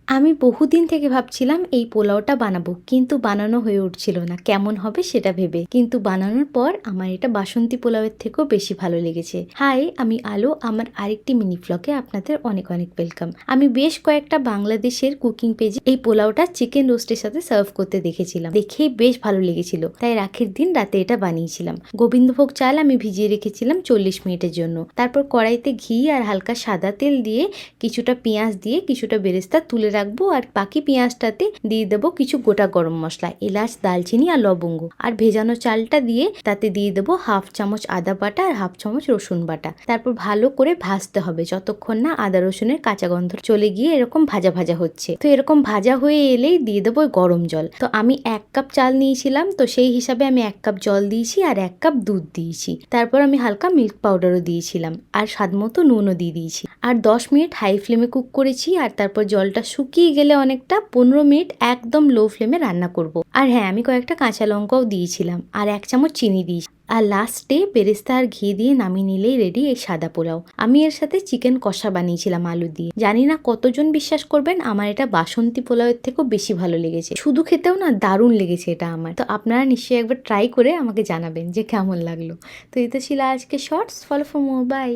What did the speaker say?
আমি বহুদিন থেকে ভাবছিলাম এই পোলাওটা বানাবো, কিন্তু বানানো হয়ে উঠছিল না কেমন হবে সেটা ভেবে। কিন্তু বানানোর পর আমার এটা বাসন্তী পোলাওয়ের থেকেও বেশি ভালো লেগেছে। হাই, আমি আলো। আমার আরেকটি মিনি ব্লগে আপনাদের অনেক অনেক ওয়েলকাম। আমি বেশ কয়েকটা বাংলাদেশের কুকিং পেজে এই পোলাওটা চিকেন রোস্টের সাথে সার্ভ করতে দেখেছিলাম, দেখেই বেশ ভালো লেগেছিল, তাই রাখের দিন রাতে এটা বানিয়েছিলাম। গোবিন্দভোগ চাল আমি ভিজিয়ে রেখেছিলাম 40 মিনিটের জন্য। তারপর কড়াইতে ঘি আর হালকা সাদা তেল দিয়ে কিছুটা পেঁয়াজ দিয়ে কিছুটা বেরেস্তা তুলে রাখবো, আর বাকি পেঁয়াজটাতে দিয়ে দেবো কিছু গোটা গরম মশলা, এলাচ, দালচিনি আর লবঙ্গ। আর ভেজানো চালটা দিয়ে তাতে দিয়ে দেবো হাফ চামচ আদা বাটা আর হাফ চামচ রসুন বাটা। তারপর ভালো করে ভাজতে হবে যতক্ষণ না আদা রসুনের কাঁচা গন্ধ চলে গিয়ে এরকম ভাজা ভাজা হচ্ছে। তো এরকম ভাজা হয়ে এলেই দিয়ে দেবো গরম জল। তো আমি 1 কাপ চাল নিয়েছিলাম, তো সেই হিসাবে আমি 1 কাপ জল দিয়েছি আর 1 কাপ দুধ দিয়েছি। তারপর আমি হালকা মিল্ক পাউডারও দিয়েছিলাম আর স্বাদ মতো নুনও দিয়ে দিয়েছি। আর 10 মিনিট হাই ফ্লেমে কুক করেছি। আর তারপর জলটা শুকিয়ে গেলে অনেকটা 15 মিনিট একদম লো ফ্লেমে রান্না করব। আর হ্যাঁ, আমি কয়েকটা কাঁচা লঙ্কাও দিয়েছিলাম আর 1 চামচ চিনি দিয়েছি। আর লাস্টে বেরেস্তা আর ঘি দিয়ে নামিয়ে নিলেই রেডি এই সাদা পোলাও। আমি এর সাথে চিকেন কষা বানিয়েছিলাম আলু দিয়ে। জানি না কতজন বিশ্বাস করবেন, আমার এটা বাসন্তী পোলাওয়ের থেকেও বেশি ভালো লেগেছে। শুধু খেতেও না দারুণ লেগেছে এটা আমার। তো আপনারা নিশ্চয়ই একবার ট্রাই করে আমাকে জানাবেন যে কেমন লাগলো। তো এই তো ছিল আজকে shorts. Follow for more. By.